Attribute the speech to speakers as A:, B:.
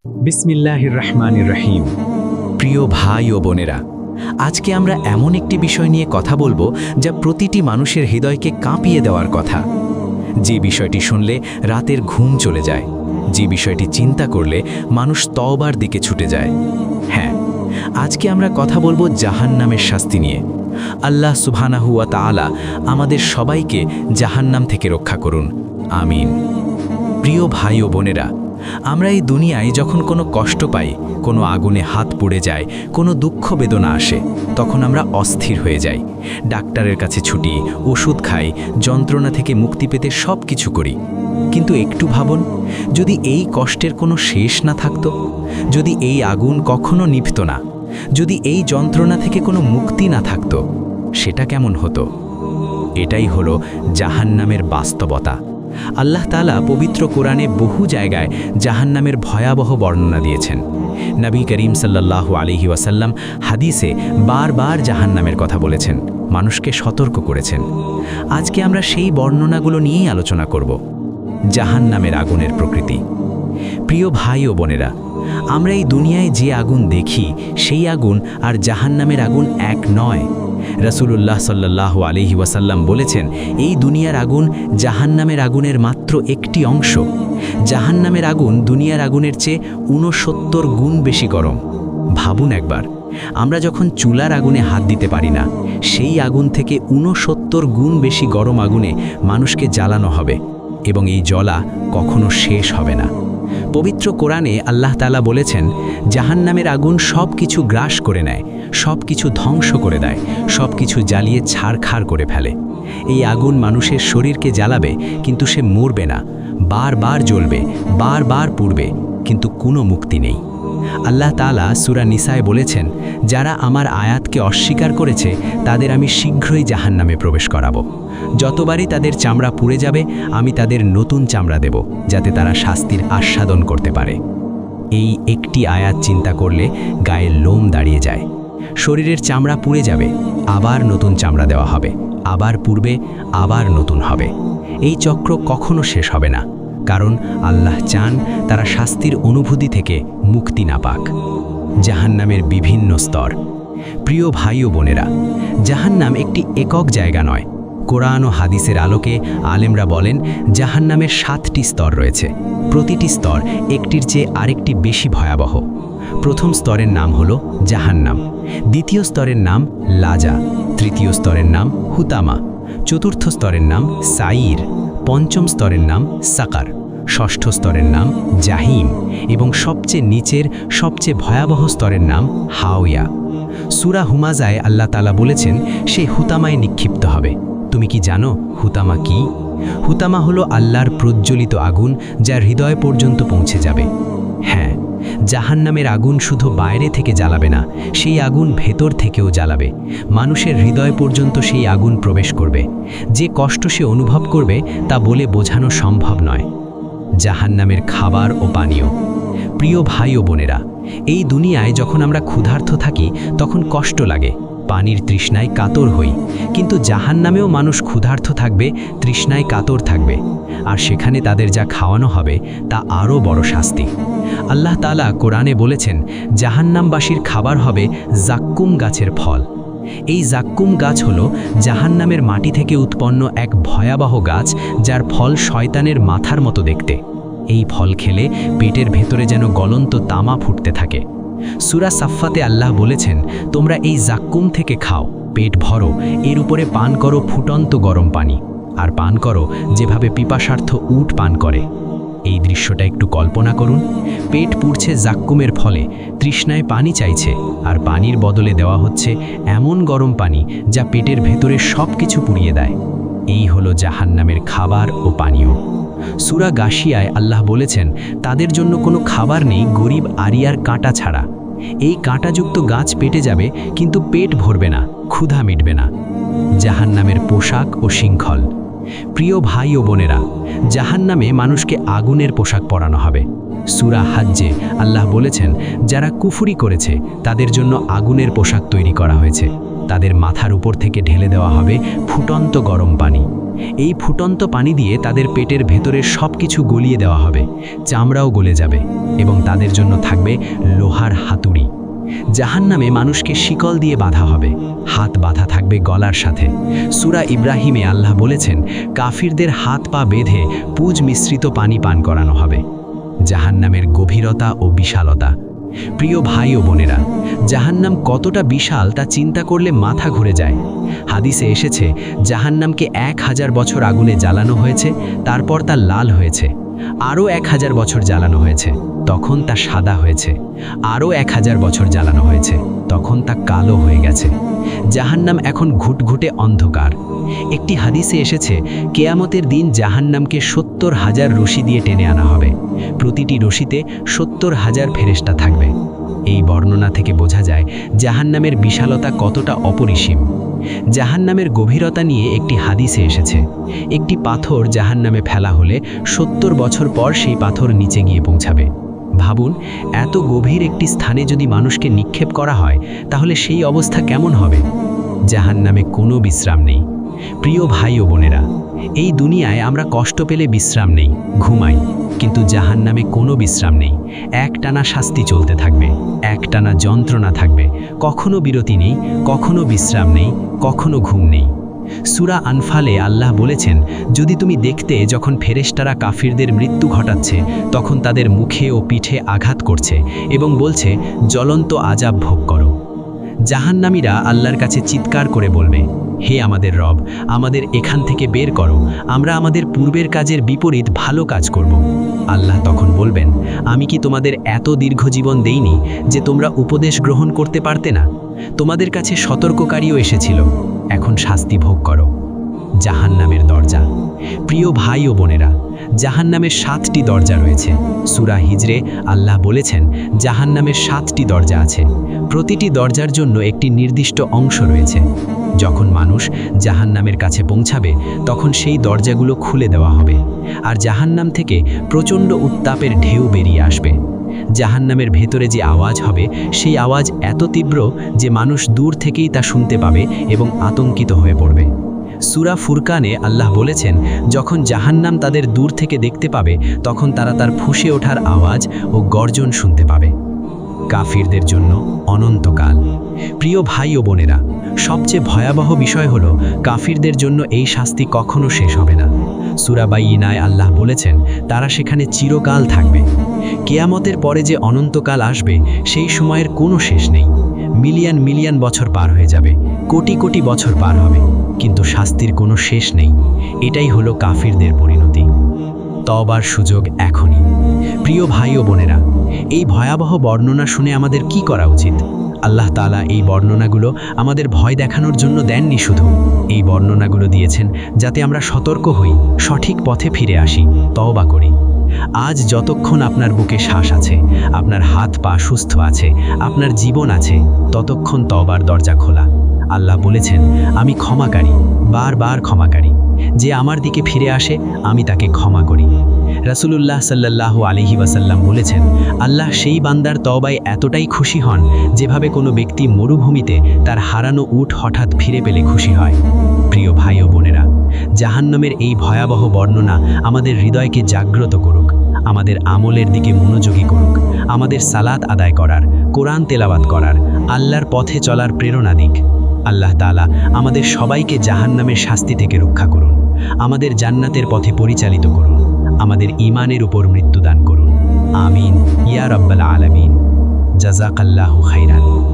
A: বিসমিল্লাহির রহমানির রহিম।
B: প্রিয় ভাই ও বোনেরা, আজকে আমরা এমন একটি বিষয় নিয়ে কথা বলবো যা প্রতিটি মানুষের হৃদয়কে কাঁপিয়ে দেওয়ার কথা। যে বিষয়টি শুনলে রাতের ঘুম চলে যায়, যে বিষয়টি চিন্তা করলে মানুষ তওবার দিকে ছুটে যায়। হ্যাঁ, আজকে আমরা কথা বলবো জাহান্নামের শাস্তি নিয়ে। আল্লাহ সুবহানাহু ওয়া তাআলা আমাদের সবাইকে জাহান্নাম থেকে রক্ষা করুন, আমিন। প্রিয় ভাই ও বোনেরা, আমরা এই দুনিয়ায় যখন কোনো কষ্ট পাই, কোনো আগুনে হাত পুড়ে যায়, কোনো দুঃখ বেদনা আসে, তখন আমরা অস্থির হয়ে যাই। ডাক্তারের কাছে ছুটি, ওষুধ খাই, যন্ত্রণা থেকে মুক্তি পেতে সব কিছু করি। কিন্তু একটু ভাবুন, যদি এই কষ্টের কোনো শেষ না থাকতো, যদি এই আগুন কখনো নিভত না, যদি এই যন্ত্রণা থেকে কোনো মুক্তি না থাকতো, সেটা কেমন হতো? এটাই হলো জাহান্নামের বাস্তবতা। আল্লাহ তাআলা পবিত্র কোরআনে বহু জায়গায় জাহান্নামের ভয়াবহ বর্ণনা দিয়েছেন। নবী করিম সাল্লাল্লাহু আলাইহি ওয়াসাল্লাম হাদিসে বারবার জাহান্নামের কথা বলেছেন, মানুষকে সতর্ক করেছেন। আজকে আমরা সেই বর্ণনাগুলো নিয়েই আলোচনা করব। জাহান্নামের আগুনের প্রকৃতি। প্রিয় ভাই ও বোনেরা, আমরা এই দুনিয়ায় যে আগুন দেখি, সেই আগুন আর জাহান্নামের আগুন এক নয়। রাসূলুল্লাহ সাল্লাল্লাহু আলাইহি ওয়াসাল্লাম বলেছেন, এই দুনিয়ার আগুন জাহান্নামের আগুনের মাত্র একটি অংশ। জাহান্নামের আগুন দুনিয়ার আগুনের চেয়ে 69 গুণ বেশি গরম। ভাবুন একবার, আমরা যখন চুলার আগুনে হাত দিতে পারি না, সেই আগুন থেকে 69 গুণ বেশি গরম আগুনে মানুষকে জ্বালানো হবে, এবং এই জ্বলা কখনো শেষ হবে না। পবিত্র কোরআনে আল্লাহ তাআলা বলেছেন, জাহান্নামের আগুন সব কিছু গ্রাস করে নেয়, সব কিছু ধ্বংস করে দেয়, সব কিছু জ্বালিয়ে ছারখার করে ফেলে। এই আগুন মানুষের শরীরকে জ্বালাবে, কিন্তু সে মরবে না। বারবার জ্বলবে, বারবার পুড়বে, কিন্তু কোনো মুক্তি নেই। আল্লাহ তাআলা সূরা নিসায় বলেছেন, যারা আমার আয়াতকে অস্বীকার করেছে তাদের আমি শীঘ্রই জাহান্নামে প্রবেশ করাবো। যতবারই তাদের চামড়া পুড়ে যাবে, আমি তাদের নতুন চামড়া দেব, যাতে তারা শাস্তির আস্বাদন করতে পারে। এই একটি আয়াত চিন্তা করলে গায়ের লোম দাঁড়িয়ে যায়। শরীরের চামড়া পুড়ে যাবে, আবার নতুন চামড়া দেওয়া হবে, আবার পুড়বে, আবার নতুন হবে। এই চক্র কখনো শেষ হবে না, কারণ আল্লাহ চান তারা শাস্তির অনুভূতি থেকে মুক্তি না পাক। জাহান্নামের বিভিন্ন স্তর। প্রিয় ভাই ও বোনেরা, জাহান্নাম একটি একক জায়গা নয়। কোরআন ও হাদিসের আলোকে আলেমরা বলেন, জাহান্নামের 7টি স্তর রয়েছে। প্রতিটি স্তর একটির চেয়ে আরেকটি বেশি ভয়াবহ। প্রথম স্তরের নাম হলো জাহান্নাম, দ্বিতীয় স্তরের নাম লাজা, তৃতীয় স্তরের নাম হুতামা, চতুর্থ স্তরের নাম সাইর, পঞ্চম স্তরের নাম সাকার, ষষ্ঠ স্তরের নাম জাহিম, এবং সবচেয়ে নিচের সবচেয়ে ভয়াবহ স্তরের নাম হাওয়া। সূরা হুমাজায় আল্লাহ তাআলা বলেছেন, সে হুতামায় নিক্ষিপ্ত হবে। তুমি কি জানো হুতামা কি? হুতামা হলো আল্লাহর প্রজ্বলিত আগুন, যা হৃদয় পর্যন্ত পৌঁছে যাবে। হ্যাঁ, জাহান্নামের আগুন শুধু বাইরে থেকে জ্বালাবে না, সেই আগুন ভেতর থেকেও জ্বালাবে। মানুষের হৃদয় পর্যন্ত সেই আগুন প্রবেশ করবে। যে কষ্ট সে অনুভব করবে তা বলে বোঝানো সম্ভব নয়। জাহান্নামের খাবার ও পানীয়। প্রিয় ভাই ও বোনেরা, এই দুনিয়ায় যখন আমরা ক্ষুধার্ত থাকি তখন কষ্ট লাগে, পানির তৃষ্ণায় কাতর হই। কিন্তু জাহান্নামেও মানুষ ক্ষুধার্ত থাকবে, তৃষ্ণায় কাতর থাকবে, আর সেখানে তাদের যা খাওয়ানো হবে তা আরও বড় শাস্তি। আল্লাহ তাআলা কোরআনে বলেছেন, জাহান্নামবাসীর খাবার হবে জাক্কুম গাছের ফল। এই জাক্কুম গাছ হলো জাহান্নামের মাটি থেকে উৎপন্ন এক ভয়াবহ গাছ, যার ফল শয়তানের মাথার মতো দেখতে। এই ফল খেলে পেটের ভেতরে যেন গলন্ত তামা ফুটতে থাকে। সূরা সাফফাতে আল্লাহ বলেছেন, তোমরা এই জাক্কুম থেকে খাও, পেট ভরো, এর উপরে পান করো ফুটন্ত গরম পানি, আর পান করো যেভাবে পিপাসার্থ উট পান করে। এই দৃশ্যটা একটু কল্পনা করুন। পেট পুড়ছে জাক্কুমের ফলে, তৃষ্ণায় পানি চাইছে, আর পানির বদলে দেওয়া হচ্ছে এমন গরম পানি যা পেটের ভেতরে সব কিছু পুড়িয়ে দেয়। এই হলো জাহান্নামের খাবার ও পানীয়। সূরা গাশিয়ায় আল্লাহ বলেছেন, তাদের জন্য কোনো খাবার নেই গরিব আরিয়ার কাঁটা ছাড়া। এই কাঁটাযুক্ত গাছ পেটে যাবে, কিন্তু পেট ভরবে না, ক্ষুধা মিটবে না। জাহান্নামের পোশাক ও শৃঙ্খল। প্রিয় ভাই ও বোনেরা, জাহান্নামে মানুষকে আগুনের পোশাক পরানো হবে। সূরা হাজ্জে আল্লাহ বলেছেন, যারা কুফরি করেছে তাদের জন্য আগুনের পোশাক তৈরি করা হয়েছে। তাদের মাথার উপর থেকে ঢেলে দেওয়া হবে ফুটন্ত গরম পানি। এই ফুটন্ত পানি দিয়ে তাদের পেটের ভেতরের সব কিছু গলিয়ে দেওয়া হবে, চামড়াও গলে যাবে এবং তাদের জন্য থাকবে লোহার হাতুড়ি। জাহান্নামে মানুষকে শিকল দিয়ে বাঁধা হবে, হাত বাঁধা থাকবে গলার সাথে। সূরা ইব্রাহিমে আল্লাহ বলেছেন, কাফিরদের হাত পা বেঁধে পুজ মিশ্রিত পানি পান করানো হবে। জাহান্নামের গভীরতা ও বিশালতা। প্রিয় ভাই ও বোনেরা, জাহান্নাম কতটা বিশাল তা চিন্তা করলে মাথা ঘুরে যায়। হাদিসে এসেছে, জাহান্নামকে 1000 বছর আগুনে জ্বালানো হয়েছে, তারপর তা লাল হয়েছে। আরও 1000 বছর জ্বালানো হয়েছে, তখন তা সাদা হয়েছে। আরও 1000 বছর জ্বালানো হয়েছে, তখন তা কালো হয়ে গেছে। জাহান্নাম এখন ঘুটঘুটে অন্ধকার। একটি হাদিসে এসেছে, কেয়ামতের দিন জাহান্নামকে 70,000 রশি দিয়ে টেনে আনা হবে। প্রতিটি রশিতে 70,000 ফেরেশতা থাকবে। এই বর্ণনা থেকে বোঝা যায় জাহান্নামের বিশালতা কতটা অপরিসীম। জাহান্নামের গভীরতা নিয়ে একটি হাদিসে এসেছে, একটি পাথর জাহান্নামে ফেলা হলে 70 বছর পর সেই পাথর নিচে গিয়ে পৌঁছাবে। ভাবুন, এত গভীর একটি স্থানে যদি মানুষকে নিক্ষেপ করা হয়, তাহলে সেই অবস্থা কেমন হবে? জাহান্নামে কোনো বিশ্রাম নেই। প্রিয় ভাই ও বোনেরা, এই দুনিয়ায় আমরা কষ্ট পেলে বিশ্রাম নেই, ঘুমাই, কিন্তু জাহান্নামে কোনো বিশ্রাম নেই। একটানা শাস্তি চলতে থাকবে, একটানা যন্ত্রণা থাকবে, কখনো বিরতি নেই, কখনো বিশ্রাম নেই, কখনো ঘুম নেই। সূরা আনফালে আল্লাহ বলেছেন, যদি তুমি দেখতে যখন ফেরেশতারা কাফিরদের মৃত্যু ঘটাচ্ছে, তখন তাদের মুখে ও পিঠে আঘাত করছে এবং বলছে, জ্বলন্ত আযাব ভোগ করো। জাহান্নামীরা আল্লাহর কাছে চিৎকার করে বলবে, হে আমাদের রব, আমাদের এখান থেকে বের করো, আমরা আমাদের পূর্বের কাজের বিপরীত ভালো কাজ করব। আল্লাহ তখন বলবেন, আমি কি তোমাদের এত দীর্ঘ জীবন দেইনি যে তোমরা উপদেশ গ্রহণ করতে পারতে না? তোমাদের কাছে সতর্ককারীও এসেছিল, এখন শাস্তি ভোগ করো। জাহান্নামের দরজা। প্রিয় ভাই ও বোনেরা, জাহান্নামের 7টি দরজা রয়েছে। সূরা হিজরে আল্লাহ বলেছেন, জাহান্নামের 7টি দরজা আছে। প্রতিটি দরজার জন্য একটি নির্দিষ্ট অংশ রয়েছে। যখন মানুষ জাহান্নামের কাছে পৌঁছাবে, তখন সেই দরজাগুলো খুলে দেওয়া হবে, আর জাহান্নাম থেকে প্রচণ্ড উত্তাপের ঢেউ বেরিয়ে আসবে। জাহান্নামের ভেতরে যে আওয়াজ হবে, সেই আওয়াজ এত তীব্র যে মানুষ দূর থেকেই তা শুনতে পাবে এবং আতঙ্কিত হয়ে পড়বে। সূরা ফুরকানে আল্লাহ বলেছেন, যখন জাহান্নাম তাদের দূর থেকে দেখতে পাবে, তখন তারা তার ফুঁসে ওঠার আওয়াজ ও গর্জন শুনতে পাবে। কাফিরদের জন্য অনন্তকাল। প্রিয় ভাই ও বোনেরা, সবচেয়ে ভয়াবহ বিষয় হলো, কাফিরদের জন্য এই শাস্তি কখনো শেষ হবে না। সূরা বাইয়িনায় আল্লাহ বলেছেন, তারা সেখানে চিরকাল থাকবে। কিয়ামতের পরে যে অনন্তকাল আসবে, সেই সময়ের কোনো শেষ নেই। মিলিয়ন মিলিয়ন বছর পার হয়ে যাবে, কোটি কোটি বছর পার হবে, কিন্তু শাস্তির কোনো শেষ নেই। এটাই হলো কাফিরদের পরিণতি। তওবার সুযোগ এখনই। প্রিয় ভাই ও বোনেরা, এই ভয়াবহ বর্ণনা শুনে আমাদের কি করা উচিত? আল্লাহ তাআলা এই বর্ণনাগুলো আমাদের ভয় দেখানোর জন্য দেননি, শুধু এই বর্ণনাগুলো দিয়েছেন যাতে আমরা সতর্ক হই, সঠিক পথে ফিরে আসি, তওবা করি। আজ যতক্ষণ আপনার বুকে শ্বাস আছে, আপনার হাত পা সুস্থ আছে, আপনার জীবন আছে, ততক্ষণ তওবার দরজা খোলা। আল্লাহ বলেছেন, আমি ক্ষমাকারী, বারবার ক্ষমাকারী। যে আমার দিকে ফিরে আসে, আমি তাকে ক্ষমা করি। রাসূলুল্লাহ সাল্লাল্লাহু আলাইহি ওয়াসাল্লাম বলেছেন, আল্লাহ সেই বান্দার তওবায় এতটাই খুশি হন, যেভাবে কোনো ব্যক্তি মরুভূমিতে তার হারানো উট হঠাৎ ফিরে পেলে খুশি হয়। প্রিয় ভাই ও বোনেরা, জাহান্নামের এই ভয়াবহ বর্ণনা আমাদের হৃদয়কে জাগ্রত করুক, আমাদের আমলের দিকে মনোযোগী করুক, আমাদের সালাত আদায় করার, কোরআন তেলাওয়াত করার, আল্লাহর পথে চলার প্রেরণা দিক। আল্লাহ তাআলা আমাদের সবাইকে জাহান্নামের শাস্তি থেকে রক্ষা করুন, আমাদের জান্নাতের পথে পরিচালিত করুন, আমাদের ঈমানের উপর মৃত্যুদান করুন। আমিন ইয়া রাব্বাল আলামিন। জাযাকাল্লাহু খাইরান।